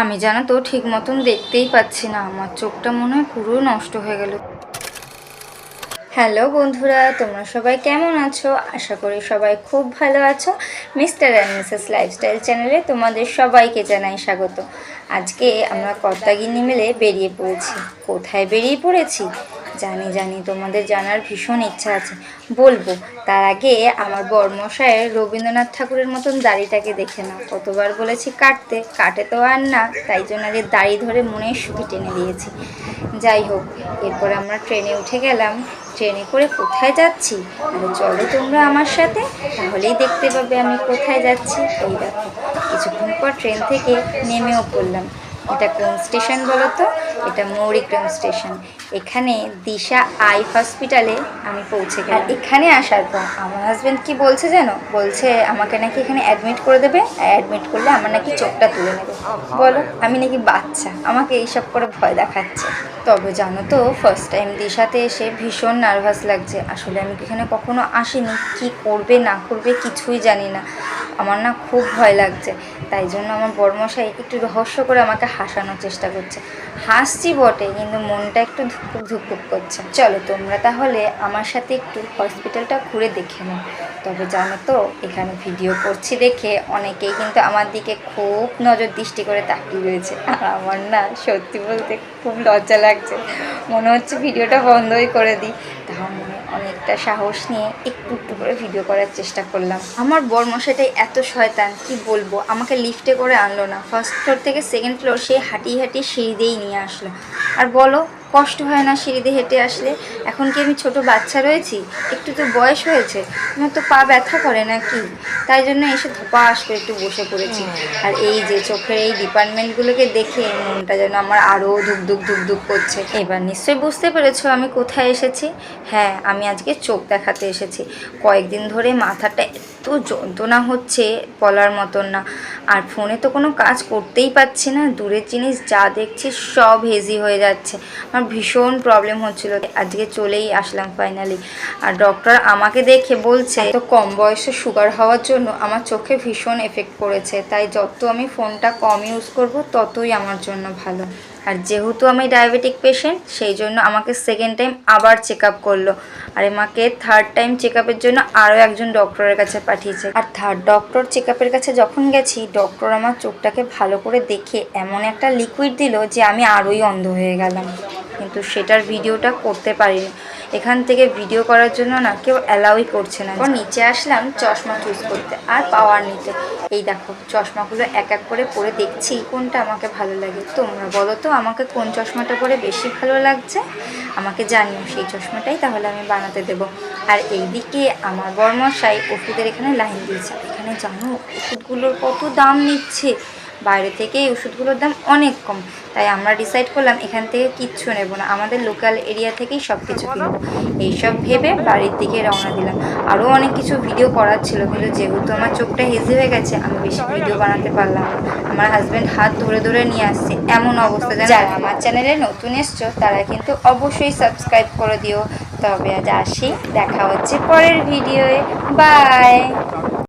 আমি জানো তো ঠিক মতন দেখতেই পাচ্ছি না, আমার চোখটা মনে হয় পুরো নষ্ট হয়ে গেল। হ্যালো বন্ধুরা, তোমরা সবাই কেমন আছো? আশা করি সবাই খুব ভালো আছো। মিস্টার অ্যান্ড মিসেস লাইফস্টাইল চ্যানেলে তোমাদের সবাইকে জানাই স্বাগত। আজকে আমরা কর্তাগিন্নি মিলে বেরিয়ে পড়েছি। কোথায় বেরিয়ে পড়েছি জানি জানি তোমাদের জানার ভীষণ ইচ্ছা আছে, বলবো। তার আগে আমার বরমশায়ের রবীন্দ্রনাথ ঠাকুরের মতন দাড়িটাকে দেখে নাও। কতবার বলেছি কাটতে, কাটে তো আর না, তাই জন্য যে দাড়ি ধরে মনের সুখে টেনে দিয়েছি। যাই হোক, এরপরে আমরা ট্রেনে উঠে গেলাম। ট্রেনে করে কোথায় যাচ্ছি? আরে চলো তোমরা আমার সাথে, তাহলেই দেখতে পাবে আমি কোথায় যাচ্ছি। এই দেখো, কিছুক্ষণ পর ট্রেন থেকে নেমেও পড়লাম। এটা কোন স্টেশন বলো তো? এটা মৌরিগ্রাম স্টেশন। এখানে দিশা আই হসপিটালে আমি পৌঁছে গেলাম। আর এখানে আসার পর আমার হাজব্যান্ড কি বলছে জানো? বলছে আমাকে নাকি এখানে অ্যাডমিট করে দেবে, অ্যাডমিট করলে আমার নাকি চোখটা তুলে নেবে। বলো, আমি নাকি বাচ্চা? আমাকে এইসব করে ভয় দেখাচ্ছে। তবে জানো তো, ফার্স্ট টাইম দিশাতে এসে ভীষণ নার্ভাস লাগছে। আসলে আমি এখানে কখনো আসিনি, কি করবে না করবে কিছুই জানি না। আমার না খুব ভয় লাগছে। তাই জন্য আমার বড়মশাই একটু রহস্য করে আমাকে হাসানোর চেষ্টা করছে। হাসছি বটে, কিন্তু মনটা একটু ধুকপুক ধুকপুক করছে। চলো তোমরা তাহলে আমার সাথে একটু হসপিটালটা ঘুরে দেখে নাও। তবে জানো তো, এখানে ভিডিও করছি দেখে অনেকেই কিন্তু আমার দিকে খুব নজর দৃষ্টি করে তাকিয়ে রয়েছে। আর আমার না সত্যি বলতে খুব লজ্জা লাগছে, মনে হচ্ছে ভিডিওটা বন্ধই করে দিই। তাও মনে অনেকটা সাহস নিয়ে একটু একটু করে ভিডিও করার চেষ্টা করলাম। আমার বরমশাইটাই এত শয়তান, কি বলবো, আমাকে লিফটে করে আনলো না, ফার্স্ট ফ্লোর থেকে সেকেন্ড ফ্লোর সে হাঁটিয়ে হাঁটিয়ে সিঁড়ি দিয়েই নিয়ে আসলো। আর বলো, কষ্ট হয় না সিঁড়ি দিয়ে হেঁটে আসলে? এখন কি আমি ছোট বাচ্চা রয়েছি? একটু তো বয়স হয়েছে, আমার তো পা ব্যথা করে নাকি? তাই জন্য এসে ধপাস করে একটু বসে পড়েছি। আর এই যে চোখের এই ডিপার্টমেন্টগুলোকে দেখে মনটা যেন আমার আরও ধুকধুক ধুকধুক করছে। এবার নিশ্চয়ই বুঝতে পেরেছো আমি কোথায় এসেছি। হ্যাঁ, আমি আজকে চোখ দেখাতে এসেছি। কয়েকদিন ধরে মাথাটা এত যন্ত্রণা হচ্ছে বলার মতন না। আর ফোনে তো কোনো কাজ করতেই পারছি না, দূরের জিনিস যা দেখছি সব হেজি হয়ে যাচ্ছে। আমার ভীষণ প্রবলেম হচ্ছিল। আজকে চলেই আসলাম ফাইনালি। আর ডক্টর আমাকে দেখে বলছে এত কম বয়সে সুগার হওয়ার জন্য আমার চোখে ভীষণ এফেক্ট পড়েছে, তাই যত আমি ফোনটা কম ইউজ করব ততই আমার জন্য ভালো। আর যেহেতু আমি ডায়াবেটিক পেশেন্ট, সেই জন্য আমাকে সেকেন্ড টাইম আবার চেক আপ করলো। আর আমাকে থার্ড টাইম চেক আপের জন্য আরও একজন ডক্টরের কাছে পাঠিয়েছে। আর থার্ড ডক্টর চেক আপের কাছে যখন গেছি, ডক্টর আমার চোখটাকে ভালো করে দেখে এমন একটা লিকুইড দিল যে আমি আরোই অন্ধ হয়ে গেলাম। কিন্তু সেটার ভিডিওটা করতে পারিনি। এখান থেকে ভিডিও করার জন্য না কেউ অ্যালাউই করছে না। নিচে আসলাম চশমা চুজ করতে আর পাওয়ার নিতে। এই দেখো, চশমাগুলো এক এক করে পরে দেখছি কোনটা আমাকে ভালো লাগে। তোমরা বলো তো, আমাকে কোন চশমাটা পরে বেশি ভালো লাগছে? আমাকে জানিও, সেই চশমাটাই তাহলে আমি বানাতে দেব। আর এইদিকে আমার বরমশাই ওষুধের এখানে লাইন দিয়েছে। এখানে জানো ওষুধগুলোর কত দাম নিচ্ছে? বাইরে থেকে এই ওষুধগুলোর দাম অনেক কম। তাই আমরা ডিসাইড করলাম এখান থেকে কিচ্ছু নেব না, আমাদের লোকাল এরিয়া থেকেই সব কিছু কিনবো। এইসব ভেবে বাড়ির দিকে রওনা দিলাম। আরও অনেক কিছু ভিডিও করার ছিল, কিন্তু যেহেতু আমার চোখটা হেজি হয়ে গেছে, আমি বেশি ভিডিও বানাতে পারলাম না। আমার হাজব্যান্ড হাত ধরে ধরে নিয়ে আসছে, এমন অবস্থা। যারা আমার চ্যানেলে নতুন এসছো তারা কিন্তু অবশ্যই সাবস্ক্রাইব করে দিও। তবে আজ আসি, দেখা হচ্ছে পরের ভিডিওয়ে। বাই।